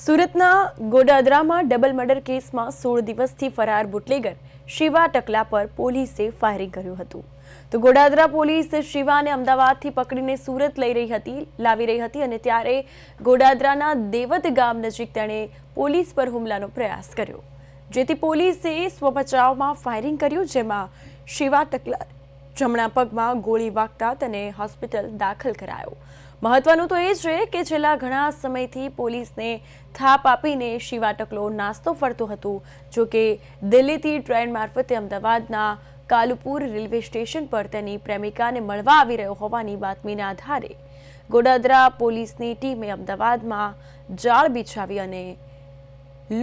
સુરતના ગોડાદરામાં double murder કેસમાં 16 દિવસથી ફરાર બુટલેગર શિવા ટકલા પર પોલીસે ફાયરિંગ કર્યું હતું। તો ગોડાદરા પોલીસ શિવાને અમદાવાદથી પકડીને સુરત લાવી રહી હતી અને ત્યારે ગોડાદરાના દેવત ગામ નજીક તેણે પોલીસ પર હુમલાનો પ્રયાસ કર્યો, જેથી પોલીસે સ્વબચાવમાં ફાયરિંગ કર્યું, જેમાં શિવા ટકલા જમણા પગમાં ગોળી વાગતા તેને હોસ્પિટલ દાખલ કરાયો। મહત્વનું તો એ છે કે છેલ્લા ઘણા સમયથી પોલીસને થાપ આપીને શિવા ટકલો નાસ્તો ફરતો હતો। જો કે દિલ્હીથી ટ્રેન મારફતે અમદાવાદના કાલુપુર રેલવે સ્ટેશન પર તેની પ્રેમિકાને મળવા આવી રહ્યો હોવાની બાતમીના આધારે ગોડાદરા પોલીસની ટીમે અમદાવાદમાં જાળ બિછાવી અને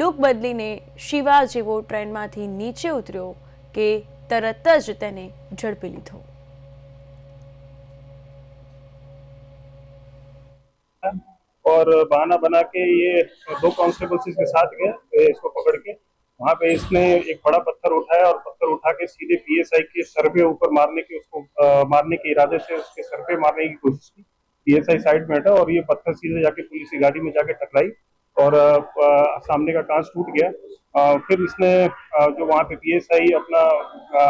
લુક બદલીને શિવા જેવો ટ્રેનમાંથી નીચે ઉતર્યો કે તરત જ તેને ઝડપી લીધો। और बहाना बना के ये दो कांस्टेबल्स इसके साथ गए इसको पकड़ के। वहाँ पे इसने एक बड़ा पत्थर उठाया और पत्थर उठा के सीधे पीएसआई के सर पे ऊपर मारने के इरादे से उसके सर पे मारने की कोशिश की। पीएसआई साइड में हटा और ये पत्थर सीधे जाके पुलिस की गाड़ी में जाके टकराई और सामने का कांच टूट गया। फिर इसने जो वहाँ पे पीएसआई अपना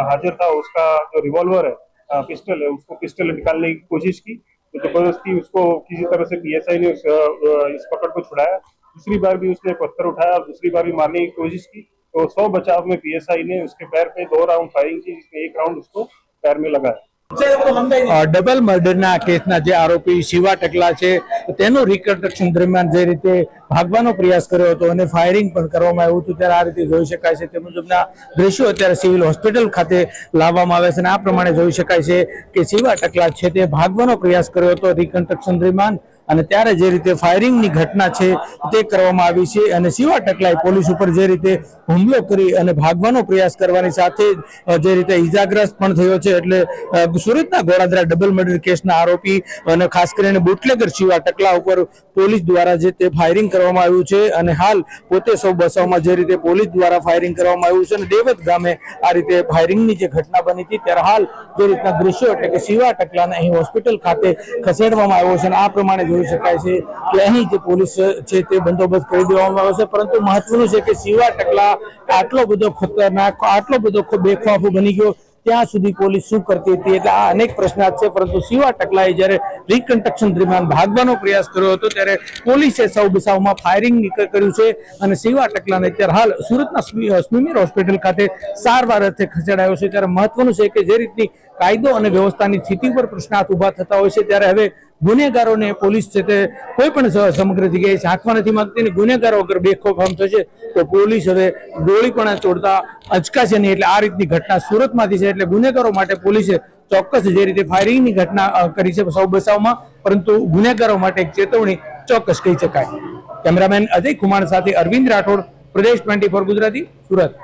हाजिर था, उसका जो रिवॉल्वर है, पिस्टल है, उसको पिस्टल निकालने की कोशिश की, तो जबरदस्ती उसको किसी तरह से पीएसआई ने इस पकड़ को छुड़ाया। दूसरी बार भी उसने पत्थर उठाया और दूसरी बार भी मारने की कोशिश की, तो 100 बचाव में पीएसआई ने उसके पैर पे 2 राउंड फायरिंग की, जिसमें 1 राउंड उसको पैर में लगा। डबल मर्डरना केसना जे आरोपी शिवा टकला छे तेनो रिकन्स्ट्रक्शन दरमियान जे रीते भागવાનો પ્રયાસ કર્યો હતો અને ફાયરિંગ પણ કરવામાં આવ્યું હતું, ત્યારે આ રીતે જોઈ શકાય છે। તે મુજબના દ્રશ્યો અત્યારે સિવિલ હોસ્પિટલ ખાતે લાવવામાં આવે છે અને આ પ્રમાણે જોઈ શકાય છે કે શિવા ટકલા છે તે ભાગવાનો પ્રયાસ કર્યો હતો રિકન્સ્ટ્રક્શન દરમિયાન, અને ત્યારે જે રીતે ફાયરિંગની ઘટના છે તે કરવામાં આવી છે અને શિવા ટકલાએ પોલીસ ઉપર જે રીતે હુમલો કરી અને ભાગવાનો પ્રયાસ કરવાની સાથે જે રીતે ઈજાગ્રસ્ત પણ થયો છે। એટલે સુરતના ગોડાદરા ડબલ મર્ડર કેસના આરોપી અને ખાસ કરીને બુટલેગર શિવા ટકલા ઉપર પોલીસ દ્વારા જે તે ફાયરિંગ કરવામાં આવ્યું છે અને હાલ પોતે સૌ બચાવમાં જે રીતે પોલીસ દ્વારા ફાયરિંગ કરવામાં આવ્યું છે અને દેવત ગામે આ રીતે ફાયરિંગની જે ઘટના બની હતી, ત્યારે હાલ જે રીતના દ્રશ્યો એટલે કે શિવા ટકલાને અહીં હોસ્પિટલ ખાતે ખસેડવામાં આવ્યો છે અને આ પ્રમાણે જોઈ શકાય છે કે અહીં જે પોલીસ છે તે બંદોબસ્ત કરી દેવામાં આવ્યો છે। પરંતુ મહત્વનું છે કે શિવા ટકલા આટલો બધો ખતરનાક, આટલો બધો બેખોફ બની ગયો, ત્યાં સુધી પોલીસ શું કરતી હતી, એટલે આ અનેક પ્રશ્નાર્થ છે। પરંતુ શિવા ટકલાએ જ્યારે રિકન્સ્ટ્રક્શન દરમિયાન ભાગવાનો પ્રયાસ કર્યો હતો, ત્યારે પોલીસે સૌ બચાવમાં ફાયરિંગ કર્યું છે અને શિવા ટકલાને અત્યારે હાલ સુરતના સ્મીમેર હોસ્પિટલ ખાતે સારવાર અર્થે ખસેડાયો છે। ત્યારે મહત્વનું છે કે જે રીતની કાયદો અને વ્યવસ્થાની સ્થિતિ પર પ્રશ્નાર્થ ઉભા થતા હોય છે, ત્યારે હવે ગુનેગારોને પોલીસ છે તે કોઈ પણ સમગ્ર જગ્યાએ ઝાંખવા નથી માંગતી અને ગુનેગારો અગર બેખોફ થશે તો પોલીસ હવે ગોળી પણ તોડતા અચકાશે નહીં। એટલે આ રીતની ઘટના સુરતમાંથી છે, એટલે ગુનેગારો માટે પોલીસે ચોક્કસ જે રીતે ફાયરિંગની ઘટના કરી છે સૌ બચાવમાં, પરંતુ ગુનેગારો માટે એક ચેતવણી ચોક્કસ કહી શકાય। કેમેરામેન અજય કુમાર સાથે અરવિંદ રાઠોડ, પ્રદેશ 24 ગુજરાતી, સુરત।